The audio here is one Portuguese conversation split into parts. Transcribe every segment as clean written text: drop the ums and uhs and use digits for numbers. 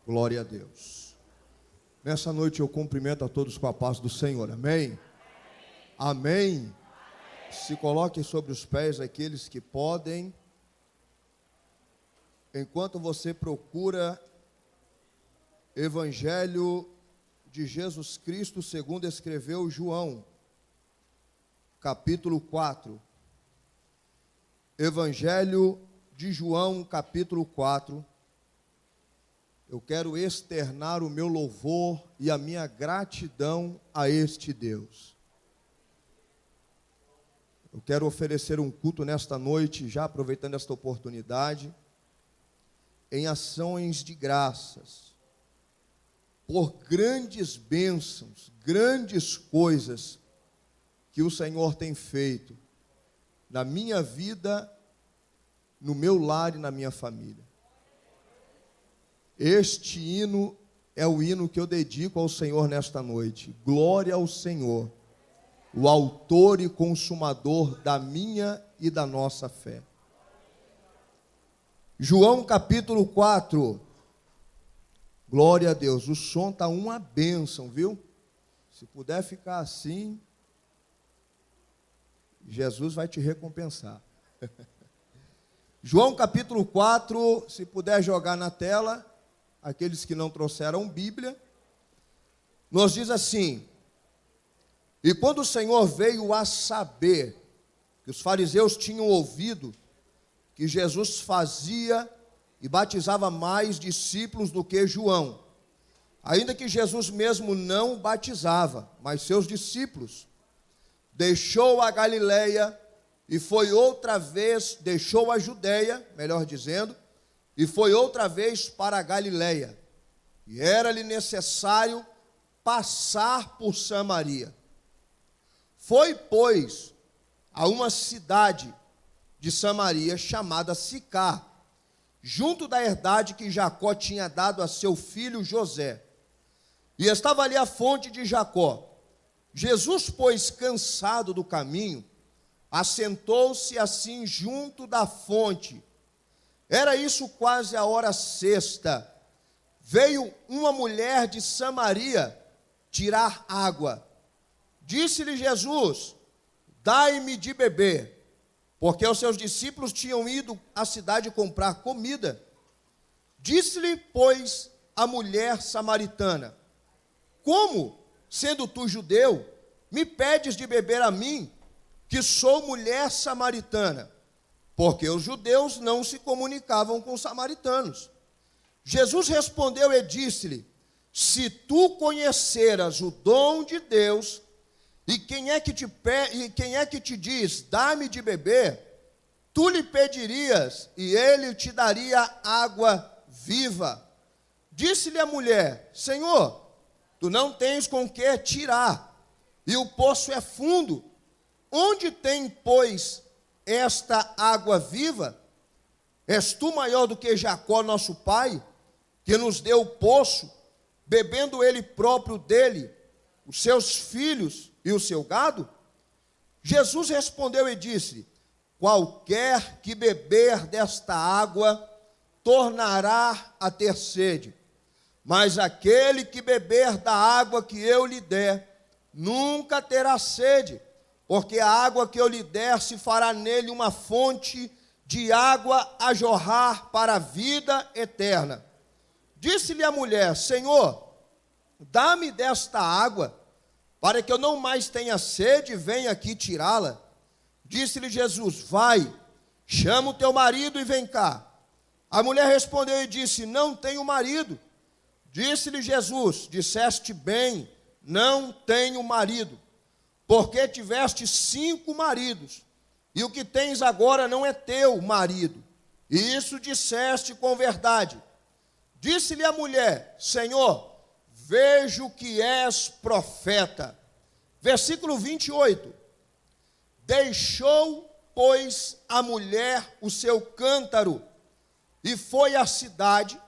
Glória a Deus. Nessa noite eu cumprimento a todos com a paz do Senhor. Amém? Amém. Se coloquem sobre os pés aqueles que podem. Enquanto você procura Evangelho de Jesus Cristo, segundo escreveu João, capítulo 4. Evangelho de João, capítulo 4. Eu quero externar o meu louvor e a minha gratidão a este Deus. Eu quero oferecer um culto nesta noite, já aproveitando esta oportunidade, em ações de graças, por grandes bênçãos, grandes coisas que o Senhor tem feito na minha vida, no meu lar e na minha família. Este hino é o hino que eu dedico ao Senhor nesta noite. Glória ao Senhor, o autor e consumador da minha e da nossa fé. João capítulo 4. Glória a Deus. O som está uma bênção, viu? Se puder ficar assim, Jesus vai te recompensar. João capítulo 4, se puder jogar na tela, aqueles que não trouxeram Bíblia, nos diz assim: e quando o Senhor veio a saber que os fariseus tinham ouvido que Jesus fazia e batizava mais discípulos do que João, ainda que Jesus mesmo não batizava, mas seus discípulos, deixou a Galileia e foi outra vez, deixou a Judeia, melhor dizendo, e foi outra vez para a Galileia. E era-lhe necessário passar por Samaria. Foi, pois, a uma cidade de Samaria chamada Sicar, junto da herdade que Jacó tinha dado a seu filho José. E estava ali a fonte de Jacó. Jesus, pois, cansado do caminho, assentou-se assim junto da fonte. Era isso quase a hora sexta. Veio uma mulher de Samaria tirar água. Disse-lhe Jesus: dai-me de beber, porque os seus discípulos tinham ido à cidade comprar comida. Disse-lhe, pois, a mulher samaritana: como, sendo tu judeu, me pedes de beber a mim, que sou mulher samaritana? Porque os judeus não se comunicavam com os samaritanos. Jesus respondeu e disse-lhe: se tu conheceras o dom de Deus, e quem é que te diz, dá-me de beber, tu lhe pedirias, e ele te daria água viva. Disse-lhe a mulher: Senhor, tu não tens com que tirar, e o poço é fundo. Onde tem, pois, esta água viva? És tu maior do que Jacó, nosso pai, que nos deu o poço, bebendo ele próprio dele, os seus filhos e o seu gado? Jesus respondeu e disse: qualquer que beber desta água tornará a ter sede, mas aquele que beber da água que eu lhe der nunca terá sede, porque a água que eu lhe der se fará nele uma fonte de água a jorrar para a vida eterna. Disse-lhe a mulher: Senhor, dá-me desta água, para que eu não mais tenha sede e venha aqui tirá-la. Disse-lhe Jesus: vai, chama o teu marido e vem cá. A mulher respondeu e disse: não tenho marido. Disse-lhe Jesus: disseste bem, não tenho marido, porque tiveste 5 maridos, e o que tens agora não é teu marido. E isso disseste com verdade. Disse-lhe a mulher: Senhor, vejo que és profeta. Versículo 28. Deixou, pois, a mulher o seu cântaro, e foi à cidade,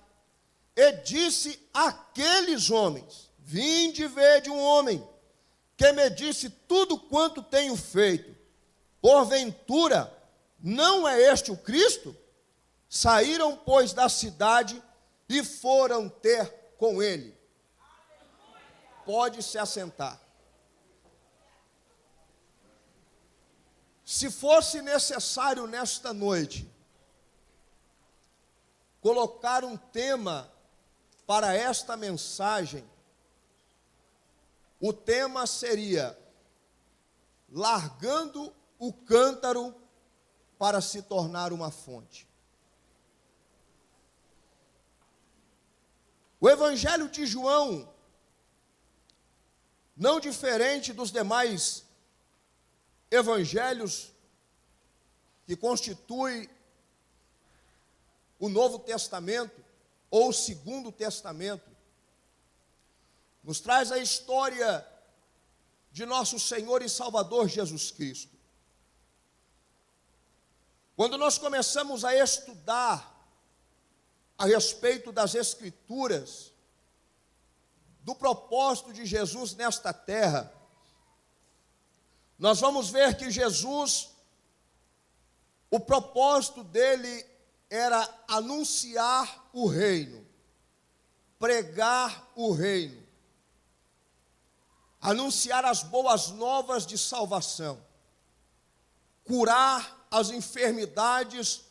e disse àqueles homens: vinde ver de um homem, que me disse tudo quanto tenho feito. Porventura, não é este o Cristo? Saíram, pois, da cidade e foram ter com ele. Pode se assentar. Se fosse necessário nesta noite colocar um tema para esta mensagem, o tema seria: largando o cântaro para se tornar uma fonte. O Evangelho de João, não diferente dos demais evangelhos que constituem o Novo Testamento ou o Segundo Testamento, nos traz a história de nosso Senhor e Salvador Jesus Cristo. Quando nós começamos a estudar a respeito das Escrituras, do propósito de Jesus nesta terra, nós vamos ver que Jesus, o propósito dele era anunciar o reino, pregar o reino, anunciar as boas novas de salvação, curar as enfermidades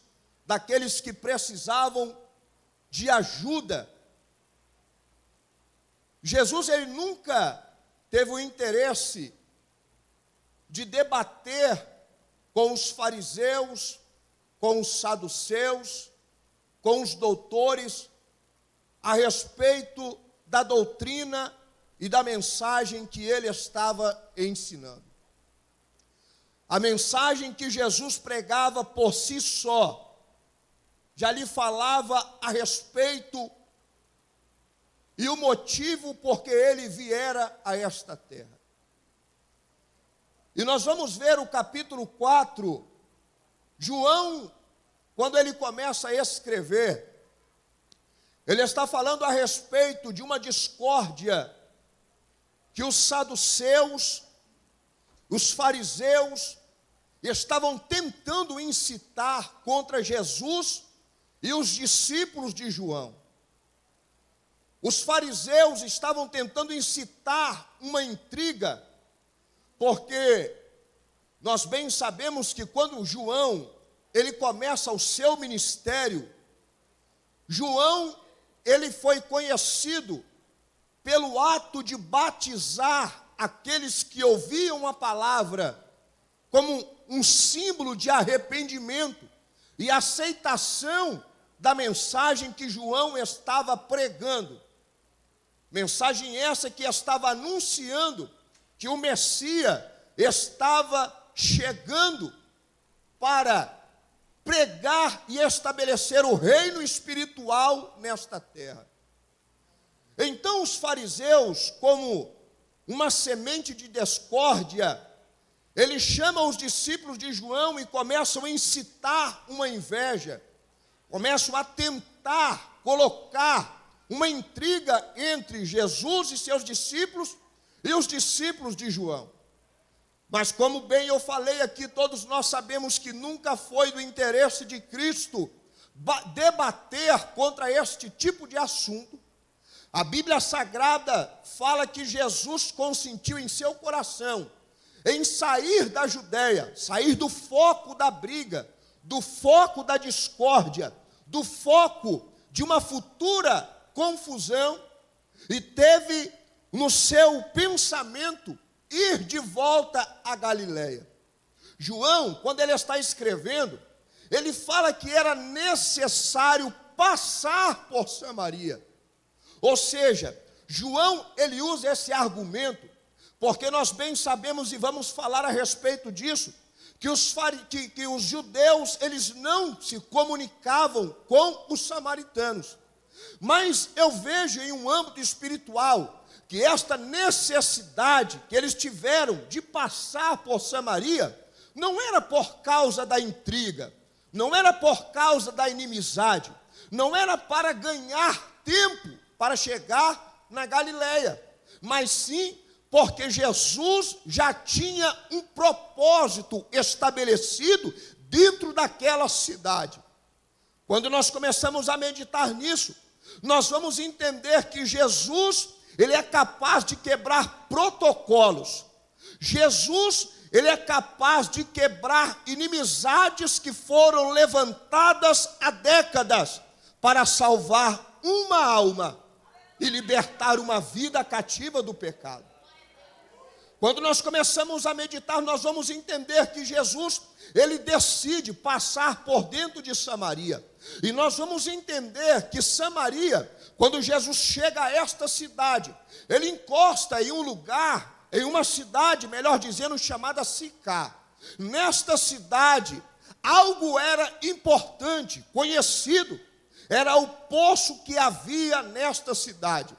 daqueles que precisavam de ajuda. Jesus, ele nunca teve o interesse de debater com os fariseus, com os saduceus, com os doutores, a respeito da doutrina e da mensagem que ele estava ensinando. A mensagem que Jesus pregava por si só já lhe falava a respeito e o motivo por que ele viera a esta terra. E nós vamos ver o capítulo 4, João, quando ele começa a escrever, ele está falando a respeito de uma discórdia que os saduceus, os fariseus, estavam tentando incitar contra Jesus e os discípulos de João. Os fariseus estavam tentando incitar uma intriga, porque nós bem sabemos que quando João, ele começa o seu ministério, João, ele foi conhecido pelo ato de batizar aqueles que ouviam a palavra como um símbolo de arrependimento e aceitação da mensagem que João estava pregando. Mensagem essa que estava anunciando que o Messias estava chegando para pregar e estabelecer o reino espiritual nesta terra. Então os fariseus, como uma semente de discórdia, eles chamam os discípulos de João e começam a incitar uma inveja, começam a tentar colocar uma intriga entre Jesus e seus discípulos e os discípulos de João. Mas como bem eu falei aqui, todos nós sabemos que nunca foi do interesse de Cristo debater contra este tipo de assunto. A Bíblia Sagrada fala que Jesus consentiu em seu coração em sair da Judéia, sair do foco da briga, do foco da discórdia, do foco de uma futura confusão, e teve no seu pensamento ir de volta a Galileia. João, quando ele está escrevendo, ele fala que era necessário passar por Samaria. Ou seja, João, ele usa esse argumento, porque nós bem sabemos, e vamos falar a respeito disso, que os judeus, eles não se comunicavam com os samaritanos. Mas eu vejo em um âmbito espiritual, que esta necessidade que eles tiveram de passar por Samaria, não era por causa da intriga, não era por causa da inimizade, não era para ganhar tempo para chegar na Galileia, mas sim porque Jesus já tinha um propósito estabelecido dentro daquela cidade. Quando nós começamos a meditar nisso, nós vamos entender que Jesus, ele é capaz de quebrar protocolos. Jesus, ele é capaz de quebrar inimizades que foram levantadas há décadas para salvar uma alma e libertar uma vida cativa do pecado. Quando nós começamos a meditar, nós vamos entender que Jesus, ele decide passar por dentro de Samaria. E nós vamos entender que Samaria, quando Jesus chega a esta cidade, ele encosta em um lugar, em uma cidade, melhor dizendo, chamada Sicá. Nesta cidade, algo era importante, conhecido, era o poço que havia nesta cidade.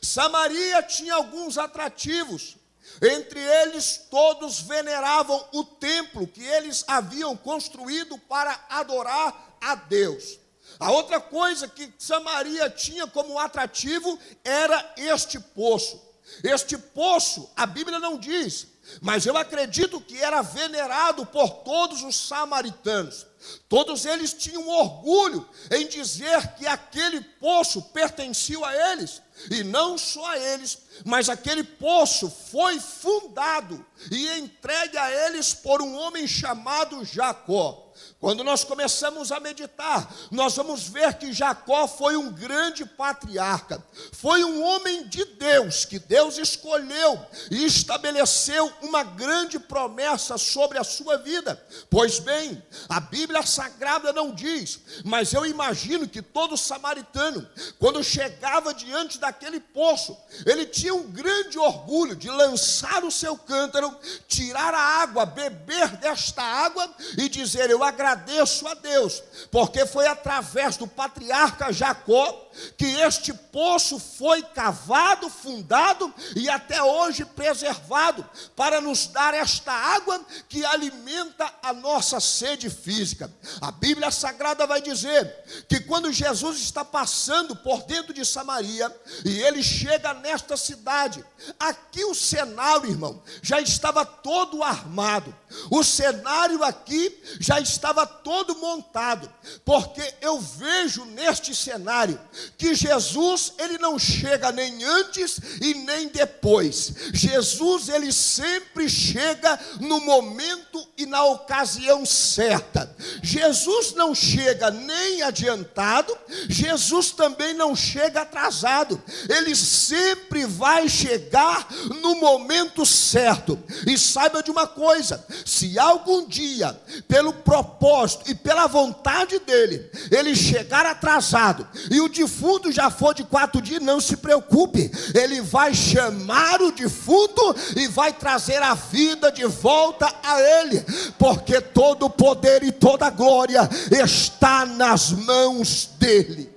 Samaria tinha alguns atrativos. Entre eles, todos veneravam o templo que eles haviam construído para adorar a Deus. A outra coisa que Samaria tinha como atrativo era este poço. Este poço, a Bíblia não diz, mas eu acredito que era venerado por todos os samaritanos. Todos eles tinham orgulho em dizer que aquele poço pertencia a eles. E não só a eles, mas aquele poço foi fundado e entregue a eles por um homem chamado Jacó. Quando nós começamos a meditar, nós vamos ver que Jacó foi um grande patriarca, foi um homem de Deus, que Deus escolheu e estabeleceu uma grande promessa sobre a sua vida. Pois bem, a Bíblia Sagrada não diz, mas eu imagino que todo samaritano, quando chegava diante daquele poço, ele tinha um grande orgulho de lançar o seu cântaro, tirar a água, beber desta água e dizer: eu agradeço a Deus, porque foi através do patriarca Jacó que este poço foi cavado, fundado e até hoje preservado, para nos dar esta água que alimenta a nossa sede física. A Bíblia Sagrada vai dizer que quando Jesus está passando por dentro de Samaria, e ele chega nesta cidade, aqui o cenário, irmão, já estava todo armado. O cenário aqui já estava todo montado, porque eu vejo neste cenário que Jesus, ele não chega nem antes e nem depois. Jesus, ele sempre chega no momento e na ocasião certa. Jesus não chega nem adiantado, Jesus também não chega atrasado. Ele sempre vai chegar no momento certo. E saiba de uma coisa: se algum dia, pelo propósito e pela vontade dele, ele chegar atrasado e o defunto já for de 4 dias, não se preocupe, ele vai chamar o defunto e vai trazer a vida de volta a ele, porque todo o poder e toda a glória está nas mãos dele.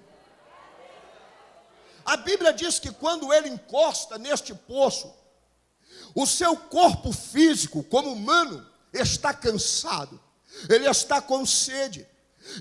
A Bíblia diz que quando ele encosta neste poço, o seu corpo físico, como humano, está cansado, ele está com sede.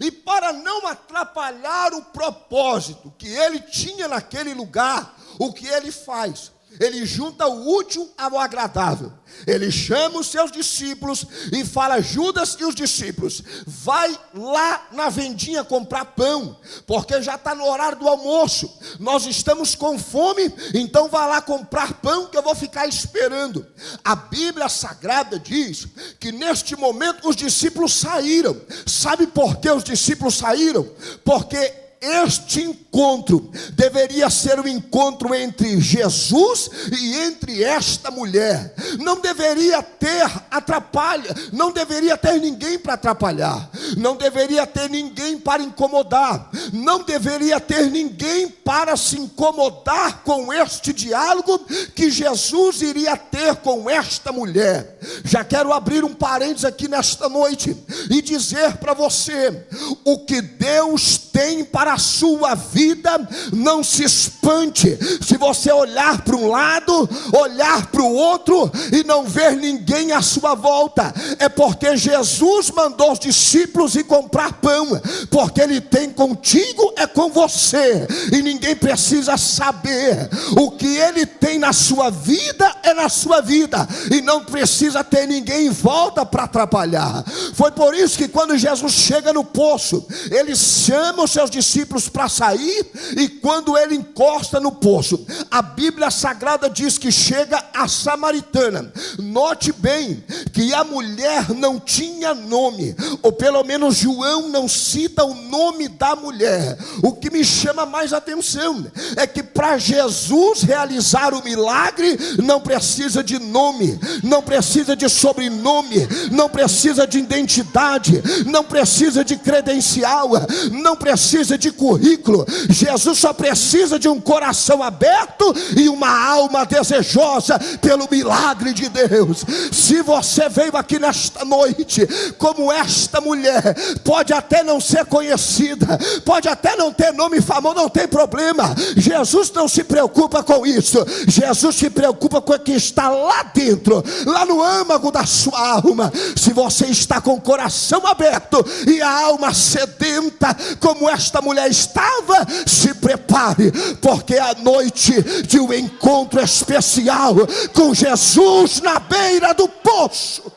E para não atrapalhar o propósito que ele tinha naquele lugar, o que ele faz? Ele junta o útil ao agradável. Ele chama os seus discípulos e fala: Judas e os discípulos, vai lá na vendinha comprar pão, porque já está no horário do almoço, nós estamos com fome, então vai lá comprar pão que eu vou ficar esperando. A Bíblia Sagrada diz que neste momento os discípulos saíram. Sabe por que os discípulos saíram? Porque este encontro deveria ser um encontro entre Jesus e entre esta mulher. Não deveria ter atrapalha, não deveria ter ninguém para atrapalhar, não deveria ter ninguém para incomodar, não deveria ter ninguém para se incomodar com este diálogo que Jesus iria ter com esta mulher. Já quero abrir um parênteses aqui nesta noite e dizer para você: o que Deus tem para a sua vida, não se espante se você olhar para um lado, olhar para o outro e não ver ninguém à sua volta. É porque Jesus mandou os discípulos ir comprar pão, porque ele tem contigo, é com você, e ninguém precisa saber. O que ele tem na sua vida é na sua vida, e não precisa ter ninguém em volta para atrapalhar. Foi por isso que quando Jesus chega no poço, ele chama os seus discípulos discípulos para sair, e quando ele encosta no poço, a Bíblia Sagrada diz que chega a samaritana. Note bem que a mulher não tinha nome, ou pelo menos João não cita o nome da mulher. O que me chama mais atenção é que para Jesus realizar o milagre não precisa de nome, não precisa de sobrenome, não precisa de identidade, não precisa de credencial, não precisa de currículo. Jesus só precisa de um coração aberto e uma alma desejosa pelo milagre de Deus. Se você veio aqui nesta noite como esta mulher, pode até não ser conhecida, pode até não ter nome famoso, não tem problema. Jesus não se preocupa com isso. Jesus se preocupa com o que está lá dentro, lá no âmago da sua alma. Se você está com o coração aberto e a alma sedenta, como esta mulher estava, se prepare, porque é a noite de um encontro especial com Jesus na beira do poço.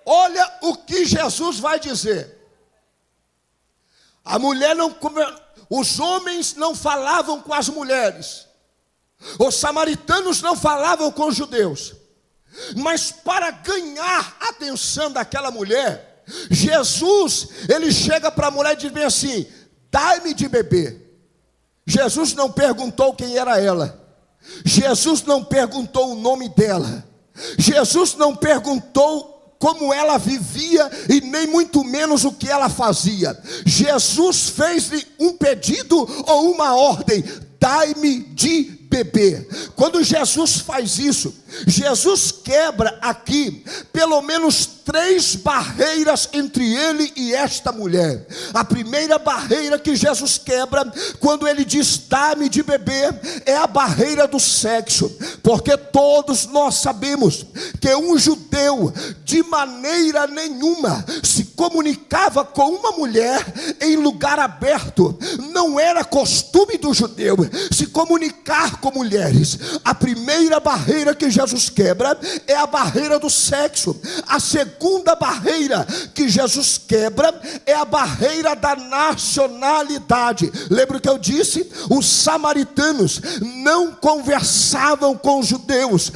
Olha o que Jesus vai dizer. A mulher não, os homens não falavam com as mulheres, os samaritanos não falavam com os judeus, mas para ganhar a atenção daquela mulher, Jesus, ele chega para a mulher e diz bem assim: dai-me de beber. Jesus não perguntou quem era ela, Jesus não perguntou o nome dela, Jesus não perguntou como ela vivia e nem muito menos o que ela fazia. Jesus fez-lhe um pedido ou uma ordem: dai-me de beber. Quando Jesus faz isso, Jesus quebra aqui pelo menos 3 barreiras entre ele e esta mulher. A primeira barreira que Jesus quebra quando ele diz dá-me de beber é a barreira do sexo, porque todos nós sabemos que um judeu de maneira nenhuma se comunicava com uma mulher em lugar aberto. Não era costume do judeu se comunicar com mulheres. A primeira barreira que Jesus quebra é a barreira do sexo. A segunda barreira que Jesus quebra é a barreira da nacionalidade. Lembra que eu disse? Os samaritanos não conversavam com os judeus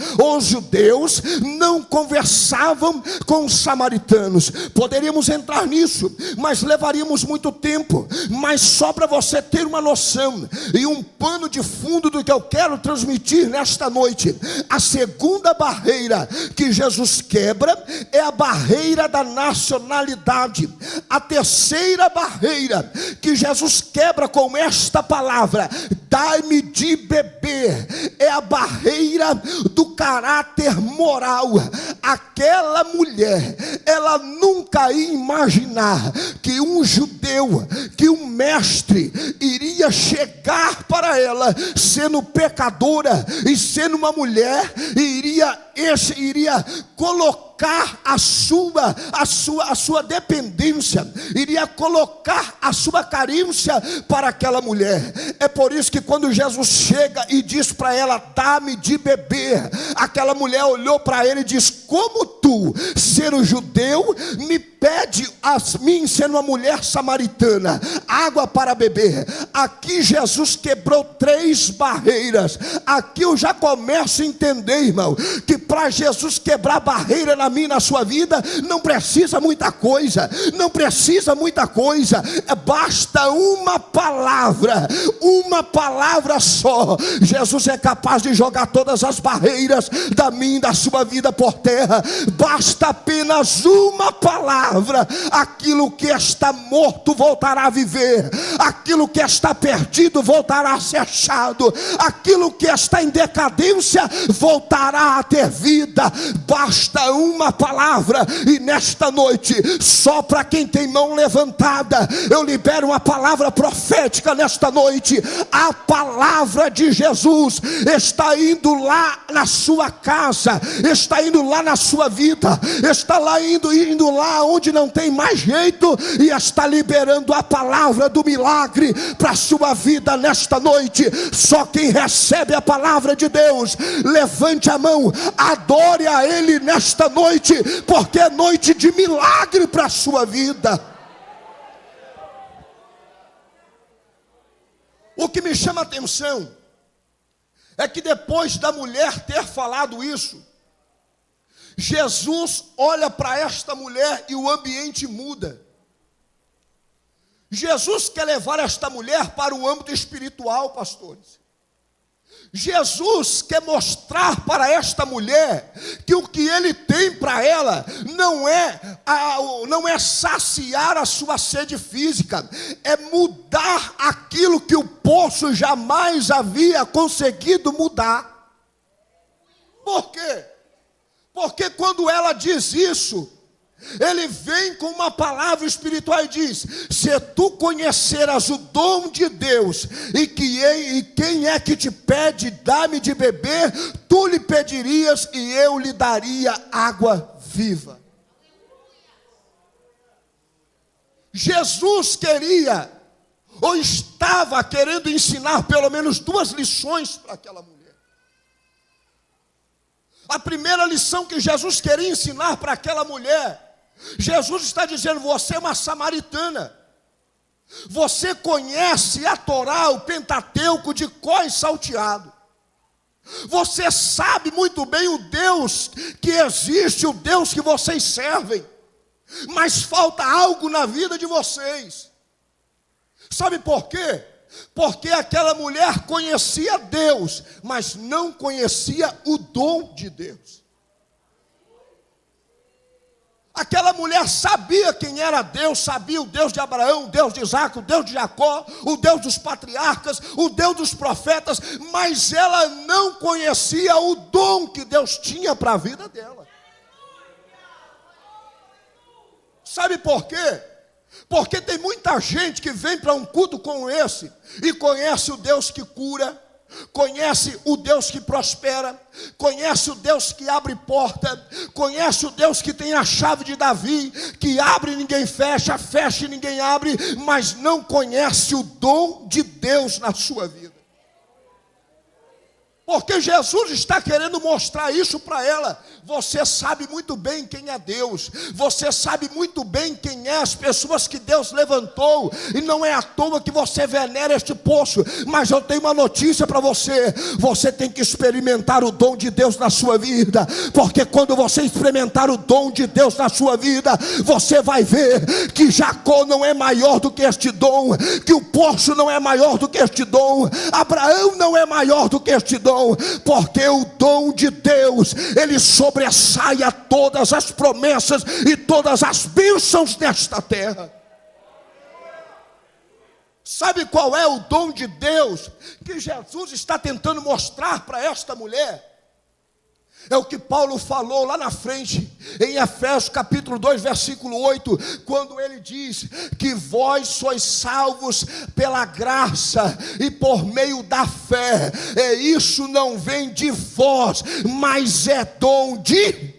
não conversavam com os samaritanos. Poderíamos entrar nisso, mas levaríamos muito tempo. Mas só para você ter uma noção e um pano de fundo do que eu quero transmitir nesta noite, a segunda barreira que Jesus quebra é a barreira da nacionalidade. A terceira barreira que Jesus quebra com esta palavra, dai-me de beber, é a barreira do caráter moral. Aquela mulher, ela nunca ia imaginar que um judeu, que um mestre iria chegar para ela sendo pecadora e sendo uma mulher, e iria colocar a sua dependência, iria colocar a sua carência para aquela mulher. É por isso que quando Jesus chega e diz para ela, dá-me de beber, aquela mulher olhou para ele e diz: como tu, sendo judeu, me pede a mim, sendo uma mulher samaritana, água para beber? Aqui Jesus quebrou 3 barreiras. Aqui eu já começo a entender, irmão, que para Jesus quebrar barreira na minha e na sua vida, não precisa muita coisa, basta uma palavra só. Jesus é capaz de jogar todas as barreiras da minha e da sua vida por terra. Basta apenas uma palavra. Aquilo que está morto voltará a viver, aquilo que está perdido voltará a ser achado, aquilo que está em decadência voltará a ter vida. Basta uma palavra. E nesta noite, só para quem tem mão levantada, eu libero uma palavra profética nesta noite. A palavra de Jesus está indo lá na sua casa, está indo lá na sua vida, está lá indo lá onde não tem mais jeito, e está liberando a palavra do milagre para a sua vida nesta noite. Só quem recebe a palavra de Deus, levante a mão, adore a Ele nesta noite, porque é noite de milagre para a sua vida. O que me chama a atenção é que depois da mulher ter falado isso, Jesus olha para esta mulher e o ambiente muda. Jesus quer levar esta mulher para o âmbito espiritual, pastores. Jesus quer mostrar para esta mulher que o que ele tem para ela não é saciar a sua sede física, é mudar aquilo que o poço jamais havia conseguido mudar. Por quê? Porque quando ela diz isso, ele vem com uma palavra espiritual e diz: se tu conheceras o dom de Deus, e quem é que te pede, dá-me de beber, tu lhe pedirias e eu lhe daria água viva. Jesus queria, ou estava querendo ensinar pelo menos 2 lições para aquela mulher. A primeira lição que Jesus queria ensinar para aquela mulher, Jesus está dizendo: você é uma samaritana, você conhece a Torá, o Pentateuco de cor e salteado, você sabe muito bem o Deus que existe, o Deus que vocês servem, mas falta algo na vida de vocês. Sabe por quê? Porque aquela mulher conhecia Deus, mas não conhecia o dom de Deus. Aquela mulher sabia quem era Deus, sabia o Deus de Abraão, o Deus de Isaac, o Deus de Jacó, o Deus dos patriarcas, o Deus dos profetas, mas ela não conhecia o dom que Deus tinha para a vida dela. Sabe por quê? Porque tem muita gente que vem para um culto como esse e conhece o Deus que cura, conhece o Deus que prospera, conhece o Deus que abre porta, conhece o Deus que tem a chave de Davi, que abre e ninguém fecha, fecha e ninguém abre, mas não conhece o dom de Deus na sua vida. Porque Jesus está querendo mostrar isso para ela. Você sabe muito bem quem é Deus, você sabe muito bem quem é as pessoas que Deus levantou, e não é à toa que você venera este poço. Mas eu tenho uma notícia para você: você tem que experimentar o dom de Deus na sua vida, porque quando você experimentar o dom de Deus na sua vida, você vai ver que Jacó não é maior do que este dom, que o poço não é maior do que este dom, Abraão não é maior do que este dom, porque o dom de Deus, ele sobressai a todas as promessas e todas as bênçãos nesta terra. Sabe qual é o dom de Deus que Jesus está tentando mostrar para esta mulher? É o que Paulo falou lá na frente, em Efésios capítulo 2, versículo 8, quando ele diz que vós sois salvos pela graça e por meio da fé, e isso não vem de vós, mas é dom de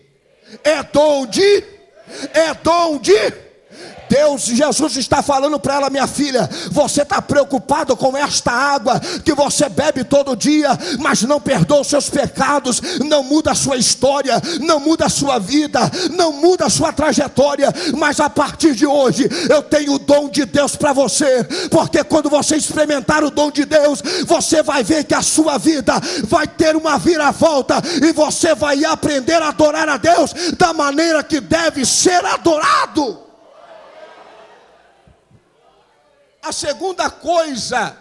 Deus. Jesus está falando para ela: minha filha, você está preocupado com esta água que você bebe todo dia, mas não perdoa os seus pecados, não muda a sua história, não muda a sua vida, não muda a sua trajetória. Mas a partir de hoje eu tenho o dom de Deus para você, porque quando você experimentar o dom de Deus, você vai ver que a sua vida vai ter uma viravolta, e você vai aprender a adorar a Deus da maneira que deve ser adorado. A segunda coisa,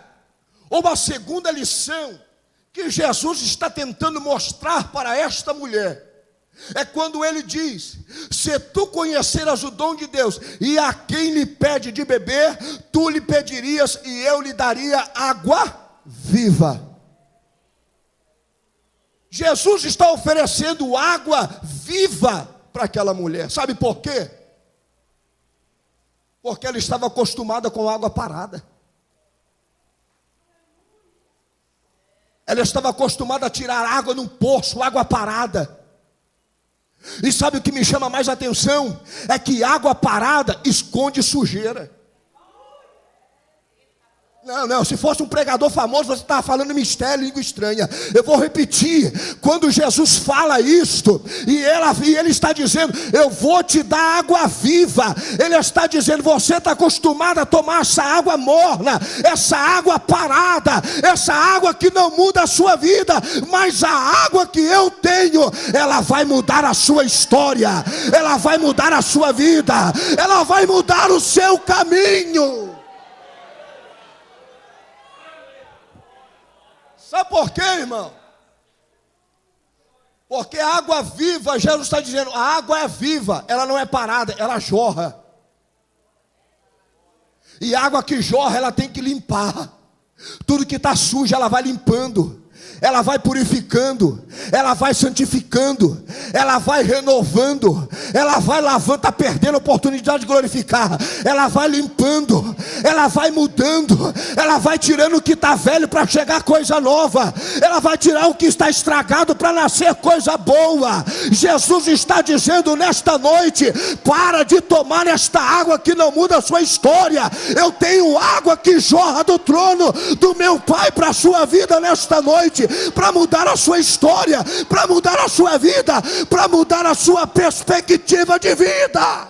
ou a segunda lição que Jesus está tentando mostrar para esta mulher, é quando ele diz: se tu conheceras o dom de Deus, e a quem lhe pede de beber, tu lhe pedirias e eu lhe daria água viva. Jesus está oferecendo água viva para aquela mulher. Sabe por quê? Porque ela estava acostumada com água parada. Ela estava acostumada a tirar água num poço, água parada. E sabe o que me chama mais atenção? É que água parada esconde sujeira. Não, se fosse um pregador famoso, você estava falando mistério, língua estranha. Eu vou repetir, quando Jesus fala isto, e ele está dizendo, eu vou te dar água viva. Ele está dizendo, você está acostumado a tomar essa água morna, essa água parada, essa água que não muda a sua vida, mas a água que eu tenho, ela vai mudar a sua história, ela vai mudar a sua vida, ela vai mudar o seu caminho. Sabe por quê, irmão? Porque a água viva, Jesus está dizendo, a água é viva, ela não é parada, ela jorra. E a água que jorra, ela tem que limpar. Tudo que está sujo, ela vai limpando. Ela vai purificando, ela vai santificando, ela vai renovando, ela vai lavando, está perdendo a oportunidade de glorificar, ela vai limpando, ela vai mudando, ela vai tirando o que está velho para chegar coisa nova, ela vai tirar o que está estragado para nascer coisa boa. Jesus está dizendo nesta noite, para de tomar esta água que não muda a sua história. Eu tenho água que jorra do trono do meu Pai para a sua vida nesta noite, para mudar a sua história, para mudar a sua vida, para mudar a sua perspectiva de vida.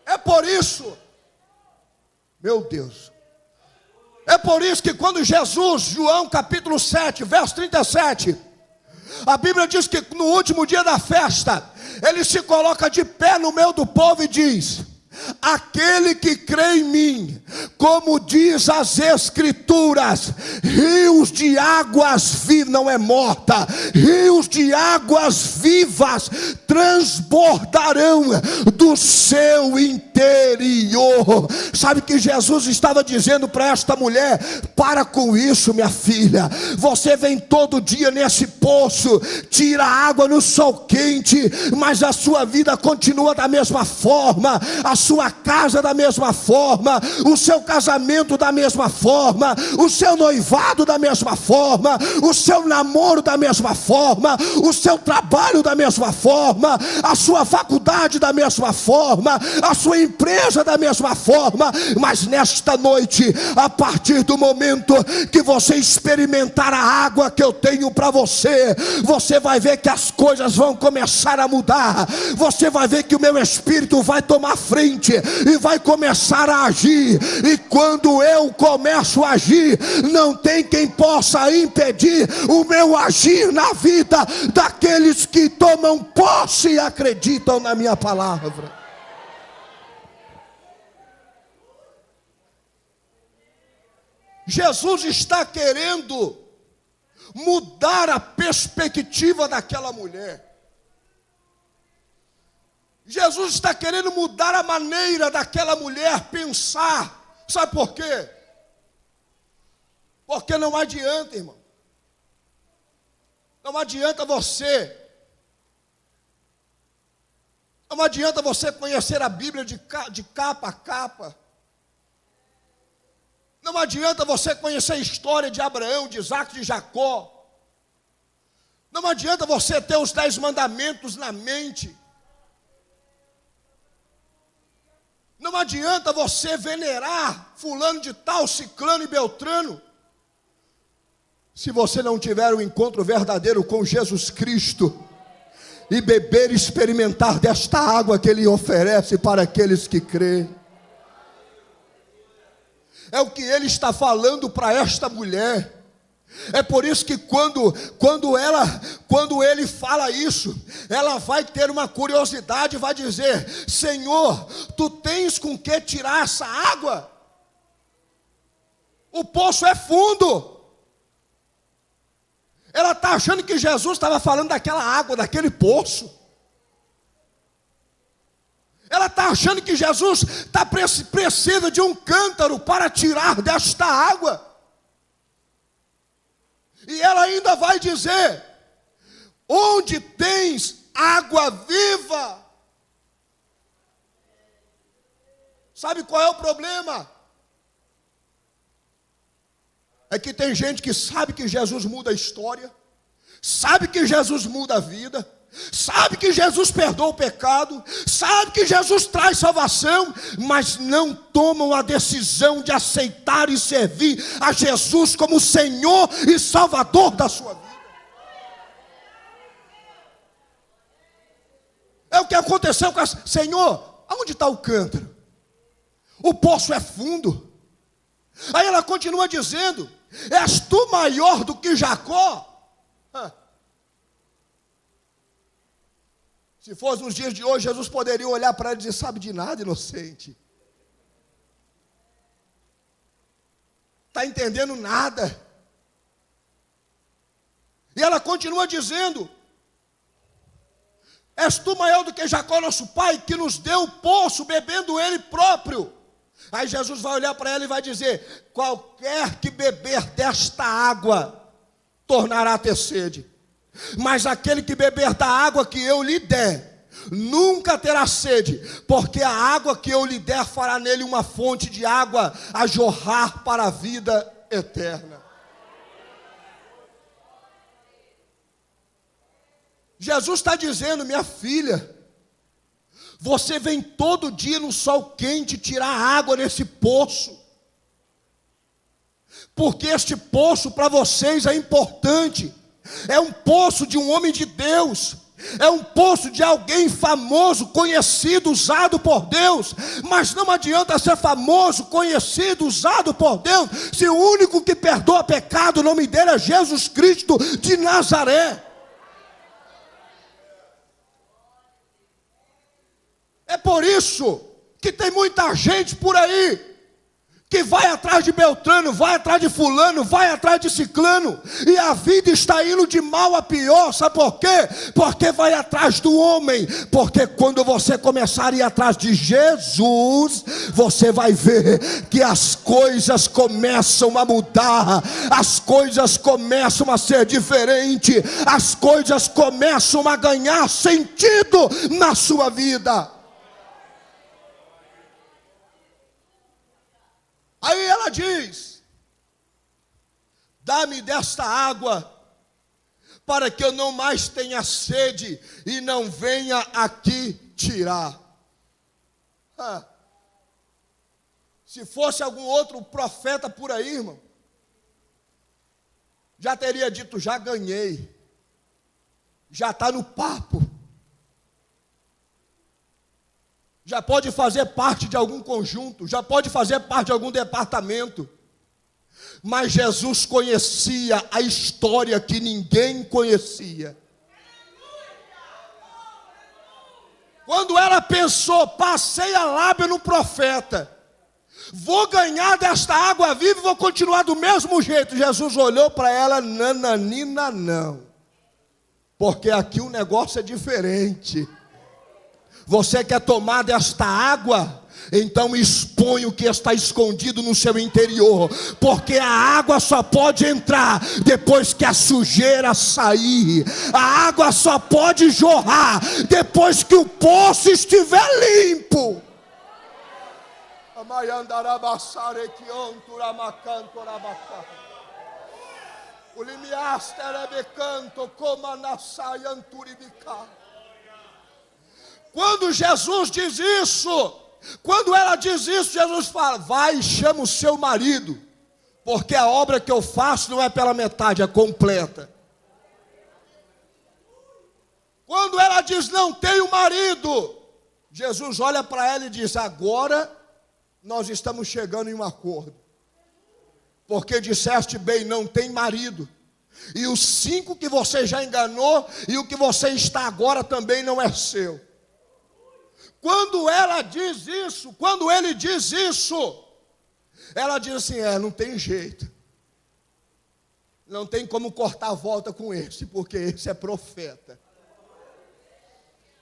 É por isso, meu Deus, é por isso que quando Jesus, João capítulo 7, verso 37, a Bíblia diz que no último dia da festa, ele se coloca de pé no meio do povo e diz: aquele que crê em mim, como diz as Escrituras, rios de águas vivas, não é morta, rios de águas vivas transbordarão do seu interior. Sabe que Jesus estava dizendo para esta mulher: para com isso, minha filha, você vem todo dia nesse poço, tira água no sol quente, mas a sua vida continua da mesma forma, a sua casa da mesma forma, o seu casamento da mesma forma, o seu noivado da mesma forma, o seu namoro da mesma forma, o seu trabalho da mesma forma, a sua faculdade da mesma forma, a sua empresa da mesma forma. Mas nesta noite, a partir do momento que você experimentar a água que eu tenho para você, você vai ver que as coisas vão começar a mudar, você vai ver que o meu Espírito vai tomar frente e vai começar a agir. E quando eu começo a agir, não tem quem possa impedir o meu agir na vida daqueles que tomam posse e acreditam na minha palavra. Jesus está querendo mudar a perspectiva daquela mulher. Jesus está querendo mudar a maneira daquela mulher pensar. Sabe por quê? Porque não adianta, irmão. Não adianta você. Não adianta você conhecer a Bíblia de capa a capa. Não adianta você conhecer a história de Abraão, de Isaac, de Jacó. Não adianta você ter os 10 mandamentos na mente. Não adianta você venerar fulano de tal, ciclano e beltrano, se você não tiver um encontro verdadeiro com Jesus Cristo e beber e experimentar desta água que Ele oferece para aqueles que creem. É o que Ele está falando para esta mulher. É por isso que quando ele fala isso, ela vai ter uma curiosidade e vai dizer: Senhor, tu tens com que tirar essa água? O poço é fundo. Ela está achando que Jesus estava falando daquela água, daquele poço. Ela está achando que Jesus precisa de um cântaro para tirar desta água. E ela ainda vai dizer: onde tens água viva? Sabe qual é o problema? É que tem gente que sabe que Jesus muda a história, sabe que Jesus muda a vida, sabe que Jesus perdoa o pecado, sabe que Jesus traz salvação, mas não tomam a decisão de aceitar e servir a Jesus como Senhor e Salvador da sua vida. É o que aconteceu com a... Senhor, aonde está o cântaro? O poço é fundo. Aí ela continua dizendo: és tu maior do que Jacó? Se fosse nos dias de hoje, Jesus poderia olhar para ela e dizer: sabe de nada, inocente. Está entendendo nada. E ela continua dizendo: és tu maior do que Jacó, nosso pai, que nos deu o poço, bebendo ele próprio. Aí Jesus vai olhar para ela e vai dizer: qualquer que beber desta água, tornará a ter sede. Mas aquele que beber da água que eu lhe der, nunca terá sede, porque a água que eu lhe der fará nele uma fonte de água a jorrar para a vida eterna. Jesus está dizendo: minha filha, você vem todo dia no sol quente tirar água nesse poço, porque este poço para vocês é importante. É um poço de um homem de Deus, é um poço de alguém famoso, conhecido, usado por Deus. Mas não adianta ser famoso, conhecido, usado por Deus, se o único que perdoa pecado, o nome dele é Jesus Cristo de Nazaré. É por isso que tem muita gente por aí que vai atrás de Beltrano, vai atrás de fulano, vai atrás de ciclano, e a vida está indo de mal a pior. Sabe por quê? Porque vai atrás do homem. Porque quando você começar a ir atrás de Jesus, você vai ver que as coisas começam a mudar, as coisas começam a ser diferentes, as coisas começam a ganhar sentido na sua vida. Aí ela diz: dá-me desta água, para que eu não mais tenha sede e não venha aqui tirar. Se fosse algum outro profeta por aí, irmão, já teria dito: já ganhei, já está no papo, já pode fazer parte de algum conjunto, já pode fazer parte de algum departamento. Mas Jesus conhecia a história que ninguém conhecia. Quando ela pensou: passei a lábia no profeta, vou ganhar desta água viva e vou continuar do mesmo jeito. Jesus olhou para ela: nananina não, porque aqui o negócio é diferente. Você quer tomar desta água? Então expõe o que está escondido no seu interior, porque a água só pode entrar depois que a sujeira sair. A água só pode jorrar depois que o poço estiver limpo. Quando Jesus diz isso, quando ela diz isso, Jesus fala: vai e chama o seu marido, porque a obra que eu faço não é pela metade, é completa. Quando ela diz: não tenho marido, Jesus olha para ela e diz: agora nós estamos chegando em um acordo, porque disseste bem, não tem marido, e os 5 que você já enganou, e o que você está agora também não é seu. Quando ela diz isso, quando ele diz isso, ela diz assim: não tem jeito, não tem como cortar a volta com esse, porque esse é profeta.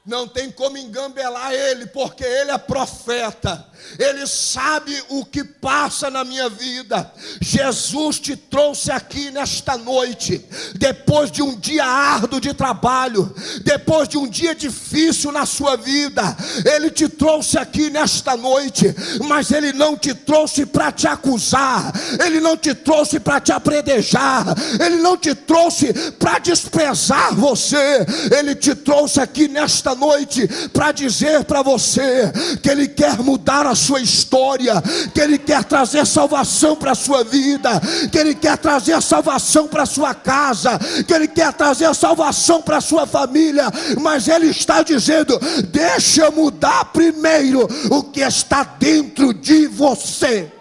Não tem como engambelar ele, porque ele é profeta. Ele sabe o que passa na minha vida. Jesus te trouxe aqui nesta noite, depois de um dia árduo de trabalho, depois de um dia difícil na sua vida. Ele te trouxe aqui nesta noite, mas ele não te trouxe para te acusar, ele não te trouxe para te apredejar, ele não te trouxe para desprezar você. Ele te trouxe aqui nesta noite para dizer para você que ele quer mudar a sua história, que ele quer trazer salvação para a sua vida, que ele quer trazer salvação para a sua casa, que ele quer trazer salvação para a sua família. Mas ele está dizendo: deixa eu mudar primeiro o que está dentro de você.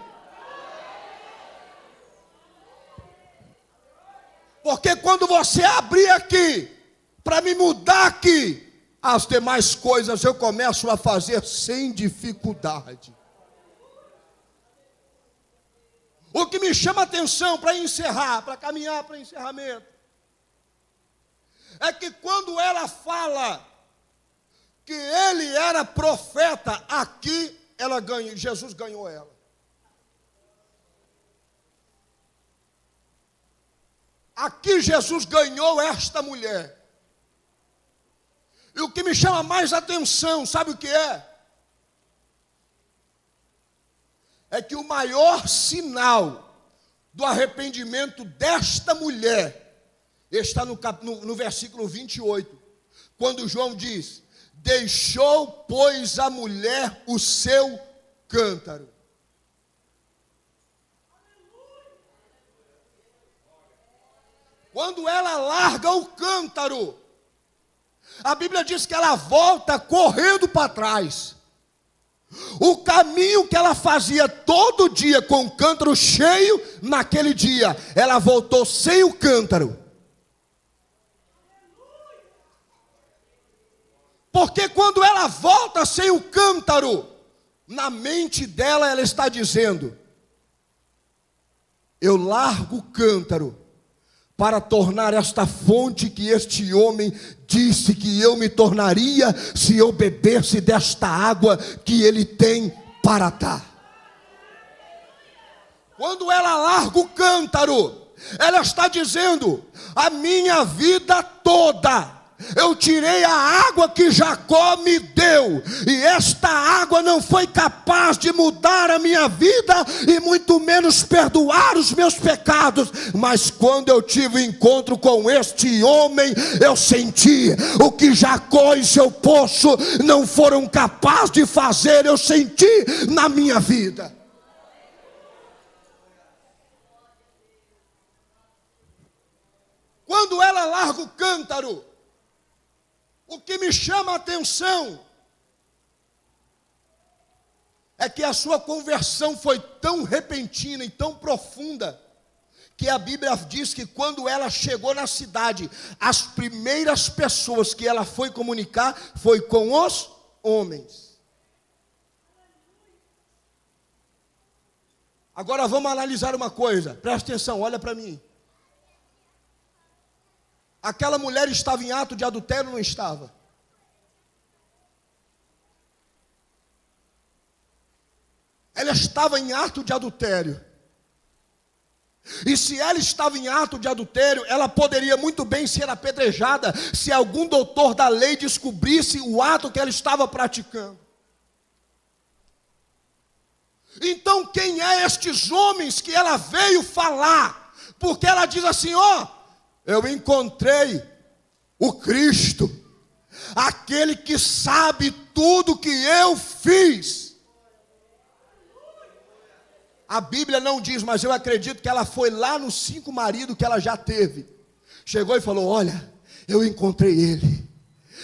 Porque quando você abrir aqui para me mudar aqui, as demais coisas eu começo a fazer sem dificuldade. O que me chama a atenção para encerrar, para caminhar para encerramento, é que quando ela fala que ele era profeta, aqui ela ganha, Jesus ganhou ela. Aqui Jesus ganhou esta mulher. E o que me chama mais atenção, sabe o que é? É que o maior sinal do arrependimento desta mulher está no versículo 28, quando João diz: deixou, pois, a mulher o seu cântaro. Quando ela larga o cântaro, a Bíblia diz que ela volta correndo para trás. O caminho que ela fazia todo dia com o cântaro cheio, naquele dia ela voltou sem o cântaro. Porque quando ela volta sem o cântaro, na mente dela ela está dizendo: eu largo o cântaro para tornar esta fonte que este homem disse que eu me tornaria se eu bebesse desta água que ele tem para dar. Quando ela larga o cântaro, ela está dizendo: a minha vida toda eu tirei a água que Jacó me deu, e esta água não foi capaz de mudar a minha vida, e muito menos perdoar os meus pecados. Mas quando eu tive encontro com este homem, eu senti o que Jacó e seu poço não foram capazes de fazer, eu senti na minha vida. Quando ela larga o cântaro, o que me chama a atenção é que a sua conversão foi tão repentina e tão profunda, que a Bíblia diz que quando ela chegou na cidade, as primeiras pessoas que ela foi comunicar foi com os homens. Agora vamos analisar uma coisa, presta atenção, olha para mim. Aquela mulher estava em ato de adultério ou não estava? Ela estava em ato de adultério. E se ela estava em ato de adultério, ela poderia muito bem ser apedrejada se algum doutor da lei descobrisse o ato que ela estava praticando. Então quem é estes homens que ela veio falar? Porque ela diz assim: ó, eu encontrei o Cristo, aquele que sabe tudo que eu fiz. A Bíblia não diz, mas eu acredito que ela foi lá nos 5 maridos que ela já teve. Chegou e falou: olha, eu encontrei ele.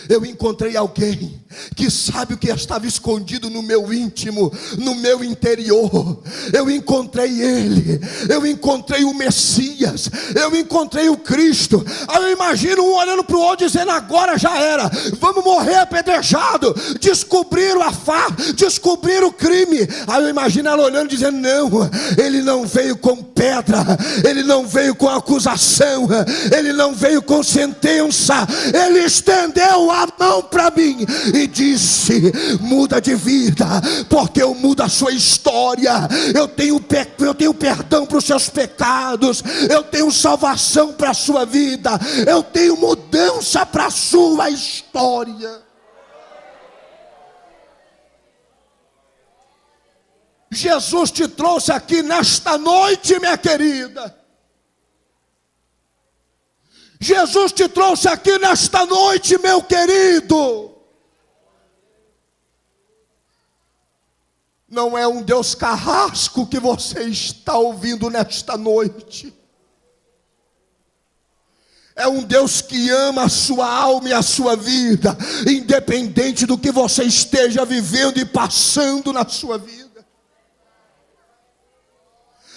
Eu encontrei alguém que sabe o que estava escondido no meu íntimo, no meu interior. Eu encontrei ele, eu encontrei o Messias, eu encontrei o Cristo. Aí eu imagino um olhando para o outro dizendo: agora já era, vamos morrer apedrejado. Descobriram a descobriram o crime. Aí eu imagino ela olhando dizendo: não, ele não veio com pedra, ele não veio com acusação, ele não veio com sentença, ele estendeu estendeu a mão para mim e disse: muda de vida, porque eu mudo a sua história. Eu tenho perdão para os seus pecados, eu tenho salvação para a sua vida, eu tenho mudança para a sua história. Jesus te trouxe aqui nesta noite, minha querida. Jesus te trouxe aqui nesta noite, meu querido. Não é um Deus carrasco que você está ouvindo nesta noite. É um Deus que ama a sua alma e a sua vida, independente do que você esteja vivendo e passando na sua vida.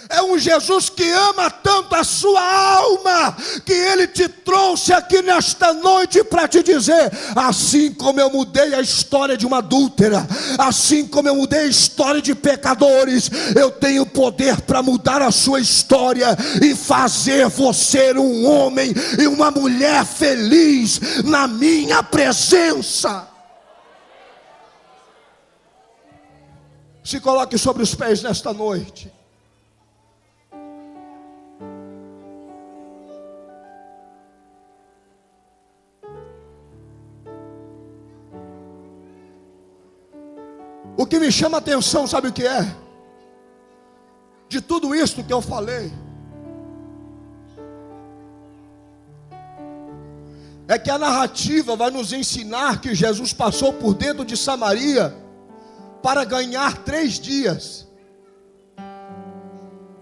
É um Jesus que ama tanto a sua alma, que Ele te trouxe aqui nesta noite para te dizer: assim como eu mudei a história de uma adúltera, assim como eu mudei a história de pecadores, eu tenho poder para mudar a sua história e fazer você um homem e uma mulher feliz na minha presença. Se coloque sobre os pés nesta noite. O que me chama a atenção, sabe o que é? De tudo isso que eu falei, é que a narrativa vai nos ensinar que Jesus passou por dentro de Samaria para ganhar 3 dias.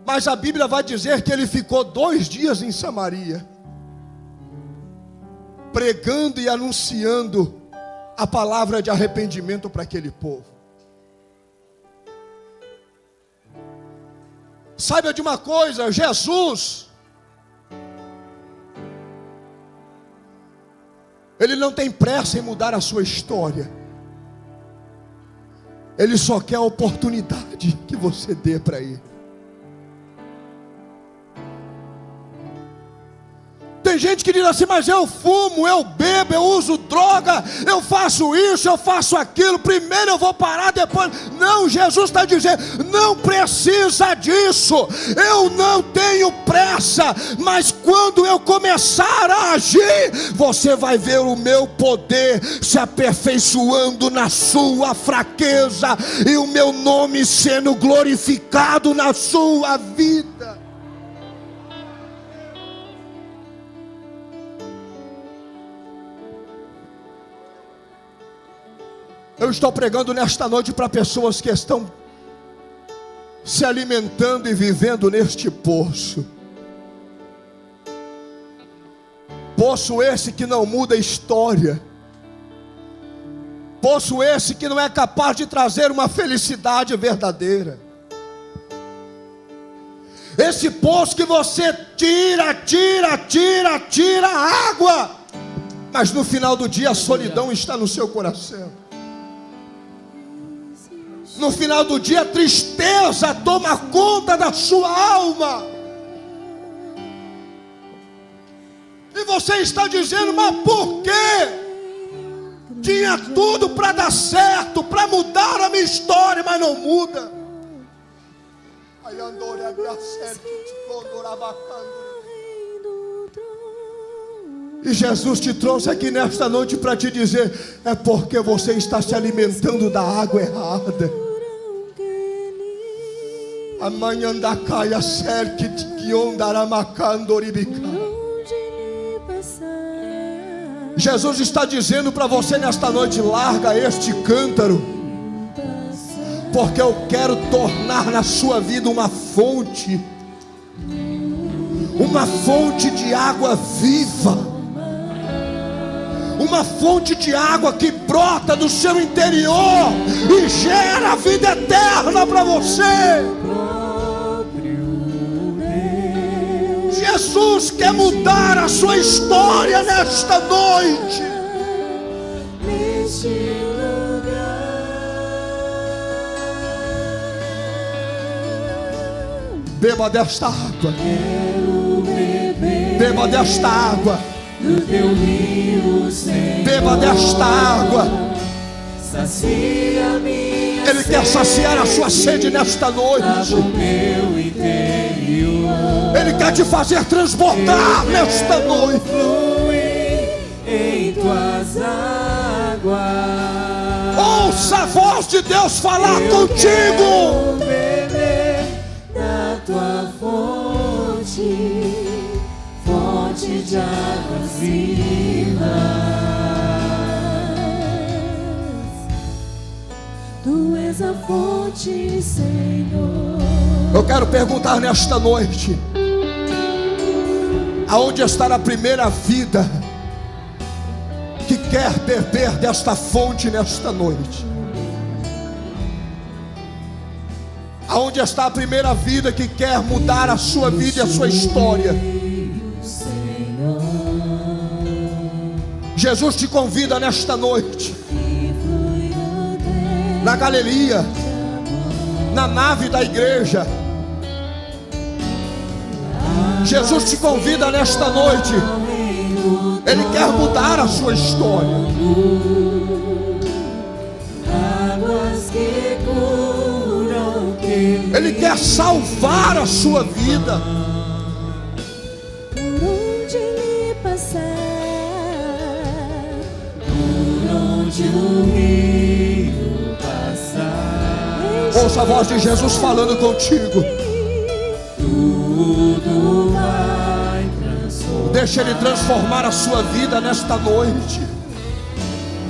Mas a Bíblia vai dizer que ele ficou 2 dias em Samaria, pregando e anunciando a palavra de arrependimento para aquele povo. Saiba de uma coisa, Jesus, Ele não tem pressa em mudar a sua história. Ele só quer a oportunidade que você dê para Ele. Tem gente que diz assim: mas eu fumo, eu bebo, eu uso droga, eu faço isso, eu faço aquilo, primeiro eu vou parar, depois... Não, Jesus está dizendo: não precisa disso, eu não tenho pressa, mas quando eu começar a agir, você vai ver o meu poder se aperfeiçoando na sua fraqueza, e o meu nome sendo glorificado na sua vida. Eu estou pregando nesta noite para pessoas que estão se alimentando e vivendo neste poço. Poço esse que não muda a história. Poço esse que não é capaz de trazer uma felicidade verdadeira. Esse poço que você tira água, mas no final do dia a solidão está no seu coração. No final do dia a tristeza toma conta da sua alma. E você está dizendo: mas por quê? Tinha tudo para dar certo, para mudar a minha história, mas não muda. E Jesus te trouxe aqui nesta noite para te dizer: é porque você está se alimentando da água errada. Amanhã da caia cerque que ondará macandoribica. Jesus está dizendo para você nesta noite: larga este cântaro, porque eu quero tornar na sua vida uma fonte de água viva. Uma fonte de água que brota do seu interior e gera vida eterna para você. Jesus quer mudar a sua história nesta noite. Beba desta água. Beba desta água. do teu rio, Senhor. Beba desta água. Sacia minha Ele quer saciar a sua sede nesta noite. lava o meu interior. Ele quer te fazer transbordar nesta noite. Fluir em tuas águas. Ouça a voz de Deus falar contigo. Quero beber da tua fonte, fonte de águas vivas. Tu és a fonte, Senhor. Eu quero perguntar nesta noite: aonde está a primeira vida que quer beber desta fonte nesta noite? Aonde está a primeira vida que quer mudar a sua vida e a sua história? Jesus te convida nesta noite, na galeria, na nave da igreja. Jesus te convida nesta noite. Ele quer mudar a sua história. Águas que curam teu. Ele quer salvar a sua vida. Por onde ele passar, por onde o rio passar, Ouça a voz de Jesus falando contigo. tudo vai transformar. Deixa Ele transformar a sua vida nesta noite.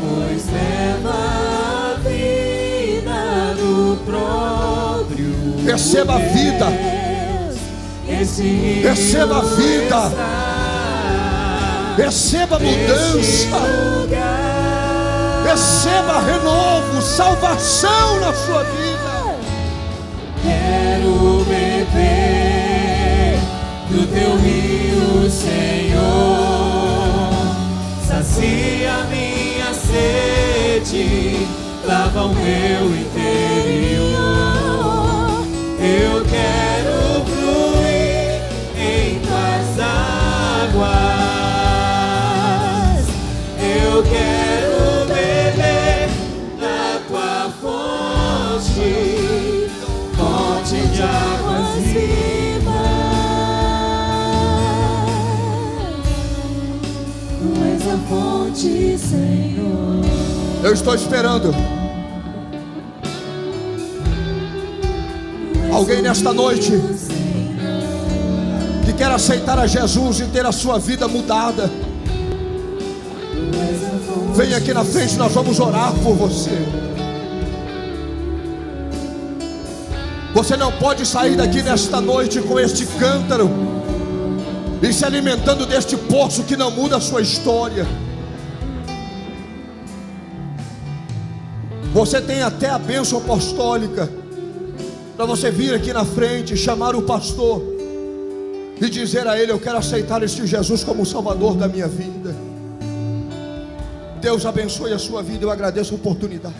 Pois leva a vida do próprio Receba a vida. Deus. Esse rio Receba a vida. está Receba mudança. nesse lugar. Receba renovo, salvação na sua vida. Quero beber do teu rio, Senhor. Sacia minha sede, lava o meu interior. Eu quero fluir em tuas águas. Eu quero beber da tua fonte, fonte de águas vivas. Tu és a fonte, Senhor. Eu estou esperando alguém nesta noite que quer aceitar a Jesus e ter a sua vida mudada. Vem aqui na frente, nós vamos orar por você. Você não pode sair daqui nesta noite com este cântaro e se alimentando deste poço que não muda a sua história. Você tem até a bênção apostólica para você vir aqui na frente, chamar o pastor e dizer a ele: eu quero aceitar este Jesus como o Salvador da minha vida. Deus abençoe a sua vida, eu agradeço a oportunidade.